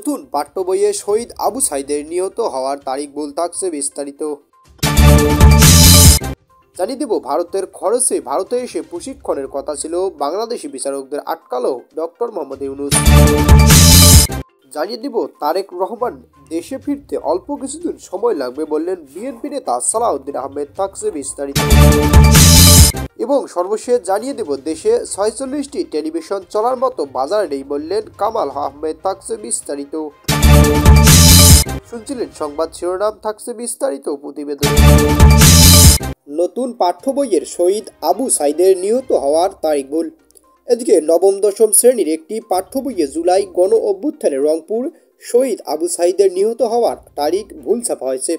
নতুন পাঠ্য বইয়ে শহীদ আবু সাইদের নিহত হওয়ার তারিখ বলতে থাকছে বিস্তারিত। জানিয়ে দেব, ভারতের খরচে ভারতে এসে প্রশিক্ষণের কথা ছিল, বাংলাদেশি বিচারকদের আটকালো ডক্টর মোহাম্মদ ইউনূস। জানিয়ে দিব, তারেক রহমান দেশে ফিরতে অল্প কিছুদিন সময় লাগবে বললেন বিএনপি নেতা সালাউদ্দিন আহমেদ। থাকছে বিস্তারিত। এবং সর্বশেষ জানিয়ে দেব, দেশে ৪৬টি টেলিভিশন চলার মতো বাজার নেই বললেন কামাল আহমেদ। থাকছে বিস্তারিত। শুনছিলেন সংবাদ শিরোনাম, থাকছে বিস্তারিত প্রতিবেদন। নতুন পাঠ্য বইয়ের শহীদ আবু সাইদের নিহত হওয়ার তারিখ ভুল। এদিকে নবম দশম শ্রেণীর একটি পাঠ্য বইয়ে জুলাই গণ অভ্যুত্থানে রংপুর শহীদ আবু সাইদের নিহত হওয়ার তারিখ ভুল ছাপা হয়েছে।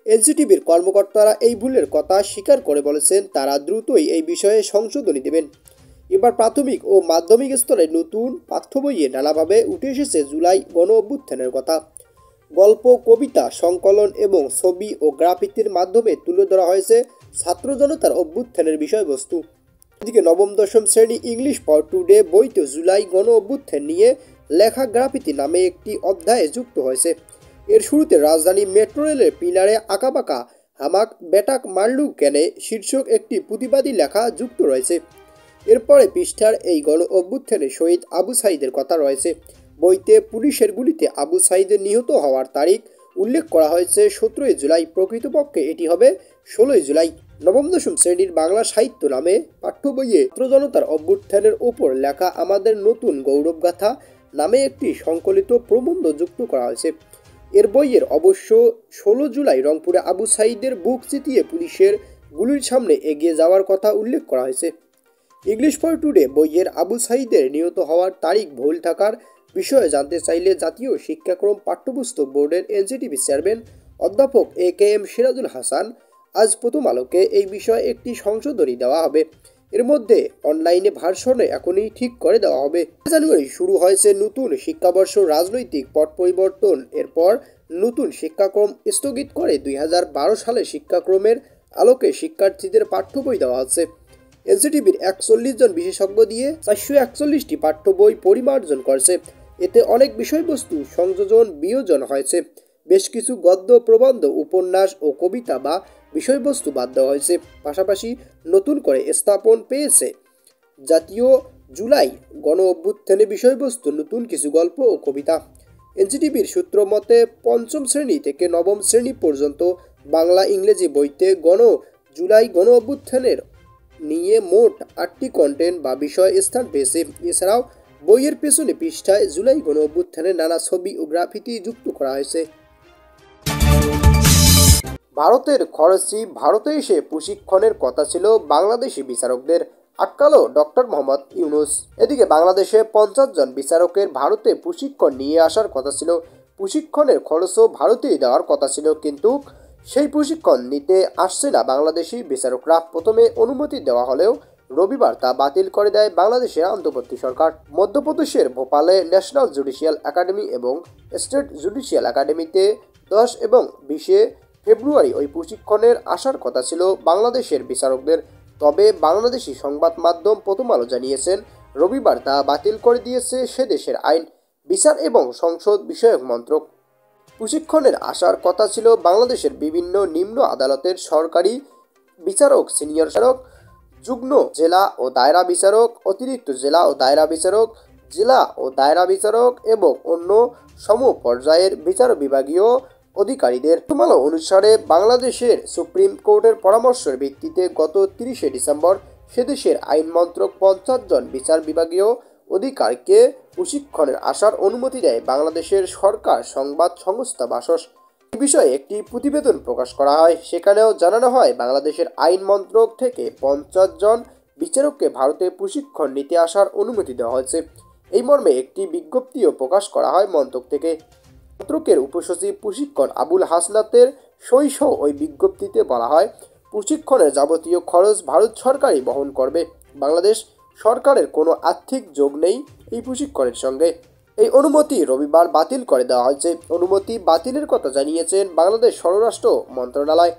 এনসিটিভির কর্মকর্তারা এই ভুলের কথা স্বীকার করে বলেছেন তারা দ্রুতই এই বিষয়ে সংশোধনী দেবেন। এবার প্রাথমিক ও মাধ্যমিক স্তরে নতুন পাঠ্য বইয়ে নানাভাবে উঠে এসেছে জুলাই গণ অভ্যুত্থানের কথা। গল্প, কবিতা, সংকলন এবং ছবি ও গ্রাফিতির মাধ্যমে তুলে ধরা হয়েছে ছাত্র জনতার অভ্যুত্থানের বিষয়বস্তু। এদিকে নবম দশম শ্রেণী ইংলিশ ফর টুডে বইতে জুলাই গণ অভ্যুত্থান নিয়ে লেখা গ্রাফিতি নামে একটি অধ্যায়ে যুক্ত হয়েছে। এর শুরুতে রাজধানী মেট্রো রেলের পিলারে আঁকাবাঁকা হামাক বেটাক মারলু কেনে শীর্ষক একটি প্রতিবাদী লেখা যুক্ত রয়েছে। এরপরে পৃষ্ঠার এই গণ অভ্যুত্থানে শহীদ আবু সাইদের কথা রয়েছে। বইতে পুলিশের গুলিতে আবু সাইদের নিহত হওয়ার তারিখ উল্লেখ করা হয়েছে ১৭ই জুলাই। প্রকৃতপক্ষে এটি হবে ১৬ই জুলাই। নবম দশম শ্রেণীর বাংলা সাহিত্য নামে পাঠ্য বইয়ে ছাত্র জনতার অভ্যুত্থানের ওপর লেখা আমাদের নতুন গৌরবগাথা নামে একটি সংকলিত প্রবন্ধ যুক্ত করা হয়েছে। এর বইয়ের অবশ্য ১৬ জুলাই রংপুরে আবু সাইদের বুক চিতিয়ে পুলিশের গুলির সামনে এগিয়ে যাওয়ার কথা উল্লেখ করা হয়েছে। ইংলিশ ফর টুডে বইয়ের আবু সাইদের নিহত হওয়ার তারিখ ভুল থাকার বিষয়ে জানতে চাইলে জাতীয় শিক্ষাক্রম পাঠ্যপুস্তক বোর্ডের এনসিটিভি চেয়ারম্যান অধ্যাপক AKM সিরাজুল হাসান আজ প্রথম আলোকে এই বিষয়ে একটি সংশোধনী দেওয়া হবে। এর মধ্যে অনলাইনে ভার্সনে এখনই ঠিক করে দেওয়া হবে। জানুয়ারি শুরু হয়েছে নতুন শিক্ষাবর্ষ, রাজনৈতিক পট পরিবর্তন। এরপর নতুন শিক্ষাক্রম স্থগিত করে ২০১২ সালে শিক্ষাক্রমের আলোকে শিক্ষার্থীদের পাঠ্য বই দেওয়া হচ্ছে। এনসিটিভির ৪১ জন বিশেষজ্ঞ দিয়ে ৪৪১টি পাঠ্য বই পরিমার্জন করছে। এতে অনেক বিষয়বস্তু সংযোজন বিয়োজন হয়েছে। বেশ কিছু গদ্য, প্রবন্ধ, উপন্যাস ও কবিতা বা বিষয়বস্তু বাদ দেওয়া হয়েছে। পাশাপাশি নতুন করে স্থাপন পেয়েছে জাতীয় জুলাই গণ অভ্যুত্থানের বিষয়বস্তু নতুন কিছু গল্প ও কবিতা। এনসিটিভির সূত্র মতে পঞ্চম শ্রেণী থেকে নবম শ্রেণী পর্যন্ত বাংলা ইংরেজি বইতে জুলাই গণ অভ্যুত্থানের নিয়ে মোট ৮টি কন্টেন্ট বা বিষয় স্থান পেয়েছে। এছাড়াও বইয়ের পেছনে পৃষ্ঠায় জুলাই গণ অভ্যুত্থানের নানা ছবি ও গ্রাফিতি যুক্ত করা হয়েছে। ভারতের খরচে ভারতে এসে প্রশিক্ষণের কথা ছিল, বাংলাদেশি বিচারকদের আটকালো ডক্টর মোহাম্মদ ইউনূস। এদিকে বাংলাদেশে ৫০ জন বিচারকের ভারতে প্রশিক্ষণ নিয়ে আসার কথা ছিল। প্রশিক্ষণের খরচও ভারতেই দেওয়ার কথা ছিল, কিন্তু সেই প্রশিক্ষণ নিতে আসছে না বাংলাদেশি বিচারকরা। প্রথমে অনুমতি দেওয়া হলেও রবিবার তা বাতিল করে দেয় বাংলাদেশের অন্তর্বর্তী সরকার। মধ্যপ্রদেশের ভোপালে ন্যাশনাল জুডিশিয়াল একাডেমি এবং স্টেট জুডিশিয়াল একাডেমিতে ১০ এবং ২০ ফেব্রুয়ারি ওই প্রশিক্ষণের আসার কথা ছিল বাংলাদেশের বিচারকদের। তবে বাংলাদেশি সংবাদ মাধ্যম প্রথম আলো জানিয়েছেন রবিবার তা বাতিল করে দিয়েছে সে দেশের আইন, বিচার এবং সংসদ বিষয়ক মন্ত্রক। প্রশিক্ষণের আসার কথা ছিল বাংলাদেশের বিভিন্ন নিম্ন আদালতের সরকারি বিচারক, সিনিয়র বিচারক, যুগ্ম জেলা ও দায়রা বিচারক, অতিরিক্ত জেলা ও দায়রা বিচারক, জেলা ও দায়রা বিচারক এবং অন্য সম পর্যায়ের বিচার বিভাগীয় অধিকারীদের। প্রথম আলো অনুসারে বাংলাদেশের সুপ্রিম কোর্টের পরামর্শের ভিত্তিতে গত ৩০শে ডিসেম্বর সেদেশের আইন মন্ত্রক ৫০ জন বিচার বিভাগীয় অধিকারীকে প্রশিক্ষণের আসার অনুমতি দেয় বাংলাদেশের সরকার সংবাদ সংস্থা বাসস। এই বিষয়ে একটি প্রতিবেদন প্রকাশ করা হয়। সেখানেও জানানো হয় বাংলাদেশের আইন মন্ত্রক থেকে ৫০ জন বিচারককে ভারতে প্রশিক্ষণ নিতে আসার অনুমতি দেওয়া হয়েছে। এই মর্মে একটি বিজ্ঞপ্তিও প্রকাশ করা হয় মন্ত্রক থেকে। মন্ত্রকের উপসচিব প্রশিক্ষণ আবুল হাসনাতের সই সহ ওই বিজ্ঞপ্তিতে বলা হয়, প্রশিক্ষণের যাবতীয় খরচ ভারত সরকারই বহন করবে। বাংলাদেশ সরকারের কোনো আর্থিক যোগ নেই এই প্রশিক্ষণের সঙ্গে। এই অনুমতি রবিবার বাতিল করে দেওয়া হয়েছে। অনুমতি বাতিলের কথা জানিয়েছেন বাংলাদেশ স্বরাষ্ট্র মন্ত্রণালয়,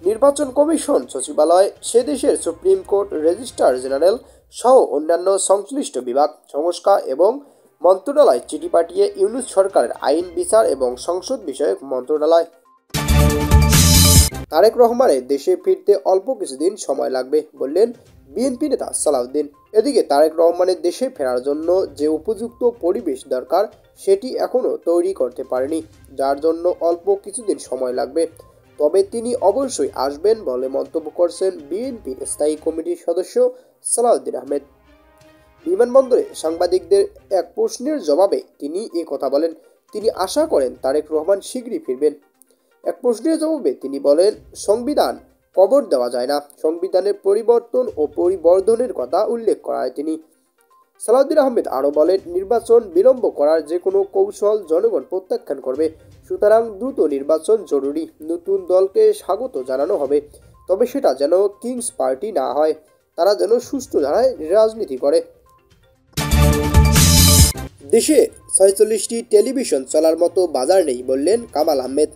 নির্বাচন কমিশন সচিবালয়, সে দেশের সুপ্রিম কোর্ট রেজিস্ট্রার জেনারেল সহ অন্যান্য সংশ্লিষ্ট বিভাগ। সংস্কার এবং মন্ত্রণালয় চিঠি পাঠিয়ে ইউনূস সরকারের আইন, বিচার এবং সংসদ বিষয়ক মন্ত্রণালয়। তারেক রহমানের দেশে ফিরতে অল্প কিছুদিন সময় লাগবে বললেন বিএনপি নেতা সালাউদ্দিন। এদিকে তারেক রহমানের দেশে ফেরার জন্য যে উপযুক্ত পরিবেশ দরকার সেটি এখনও তৈরি করতে পারেনি, যার জন্য অল্প কিছুদিন সময় লাগবে। তবে তিনি অবশ্যই আসবেন বলে মন্তব্য করছেন বিএনপির স্থায়ী কমিটির সদস্য সালাউদ্দিন আহমেদ। বিমানবন্দরে সাংবাদিকদের এক প্রশ্নের জবাবে তিনি এ কথা বলেন। তিনি আশা করেন তারেক রহমান শীঘ্রই ফিরবেন। এক প্রশ্নের জবাবে তিনি বলেন, সংবিধান কবর দেওয়া যায় না, সংবিধানের পরিবর্তন ও পরিবর্ধনের কথা উল্লেখ করায় তিনি। সালাউদ্দিন আহমেদ আরও বলেন, নির্বাচন বিলম্ব করার যে কোনো কৌশল জনগণ প্রত্যাখ্যান করবে, সুতরাং দ্রুত নির্বাচন জরুরি। নতুন দলকে স্বাগত জানানো হবে, তবে সেটা যেন কিংস পার্টি না হয়, তারা যেন সুষ্ঠু ধারায় রাজনীতি করে। দেশে ৪৬টি টেলিভিশন চলার মতো বাজার নেই বললেন কামাল আহমেদ।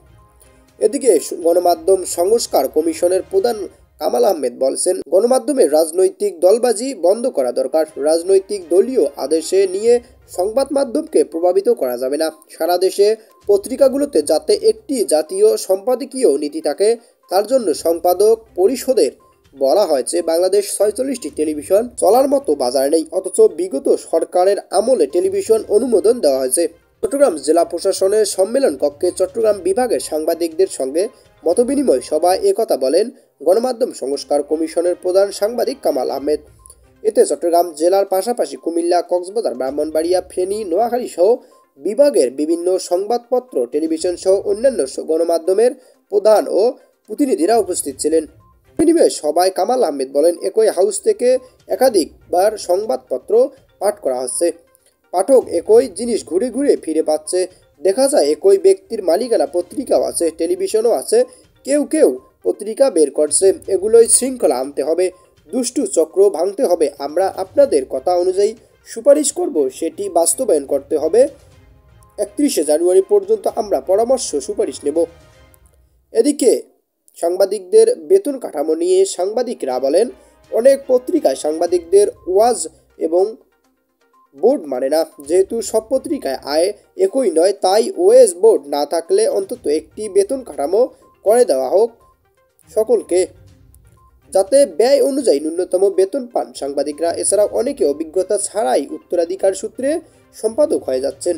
এদিকে গণমাধ্যম সংস্কার কমিশনের প্রধান কামাল আহমেদ বলছেন, গণমাধ্যমের রাজনৈতিক দলবাজি বন্ধ করা দরকার। রাজনৈতিক দলীয় আদেশে নিয়ে সংবাদ মাধ্যমকে প্রভাবিত করা যাবে না। সারা দেশে পত্রিকাগুলোতে যাতে একটি জাতীয় সম্পাদকীয় নীতি থাকে, তার জন্য সম্পাদক পরিষদের বলা হয়েছে বাংলাদেশ ৪৬টি টেলিভিশন চলার মতো বাজার নেই, অথচ বিগত সরকারের আমলে টেলিভিশন অনুমোদন দেওয়া হয়েছে। চট্টগ্রাম জেলা প্রশাসনের সম্মেলন কক্ষে চট্টগ্রাম বিভাগের সাংবাদিকদের সঙ্গে মতবিনিময় সভায় একথা বলেন গণমাধ্যম সংস্কার কমিশনের প্রধান সাংবাদিক কামাল আহমেদ। এতে চট্টগ্রাম জেলার পাশাপাশি কুমিল্লা, কক্সবাজার, ব্রাহ্মণবাড়িয়া, ফেনী, নোয়াখালী সহ বিভাগের বিভিন্ন সংবাদপত্র, টেলিভিশন সহ অন্যান্য গণমাধ্যমের প্রধান ও প্রতিনিধিরা উপস্থিত ছিলেন। বিনিময়ে সভায় কামাল আহমেদ বলেন, একই হাউস থেকে একাধিকবার সংবাদপত্র পাঠ করা হচ্ছে। পাঠক একই জিনিস ঘুরে ঘুরে ফিরে পাচ্ছে। দেখা যায় একই ব্যক্তির মালিকানা পত্রিকাও আছে, টেলিভিশনও আছে। কেউ কেউ পত্রিকা বের করছে। এগুলোই শৃঙ্খলা আনতে হবে, দুষ্টু চক্র ভাঙতে হবে। আমরা আপনাদের কথা অনুযায়ী সুপারিশ করব, সেটি বাস্তবায়ন করতে হবে। ৩১শে জানুয়ারি পর্যন্ত আমরা পরামর্শ সুপারিশ নেব। এদিকে সাংবাদিকদের বেতন কাঠামো নিয়ে সাংবাদিকরা বলেন, অনেক পত্রিকায় সাংবাদিকদের ওয়াজ এবং বোর্ড মানে না। যেহেতু সব পত্রিকায় আয় একই নয়, তাই ওয়েজ বোর্ড না থাকলে অন্তত একটি বেতন কাঠামো করে দেওয়া হোক সকলকে, যাতে ব্যয় অনুযায়ী ন্যূনতম বেতন পান সাংবাদিকরা। এছাড়াও অনেকে অভিজ্ঞতা ছাড়াই উত্তরাধিকার সূত্রে সম্পাদক হয়ে যাচ্ছেন।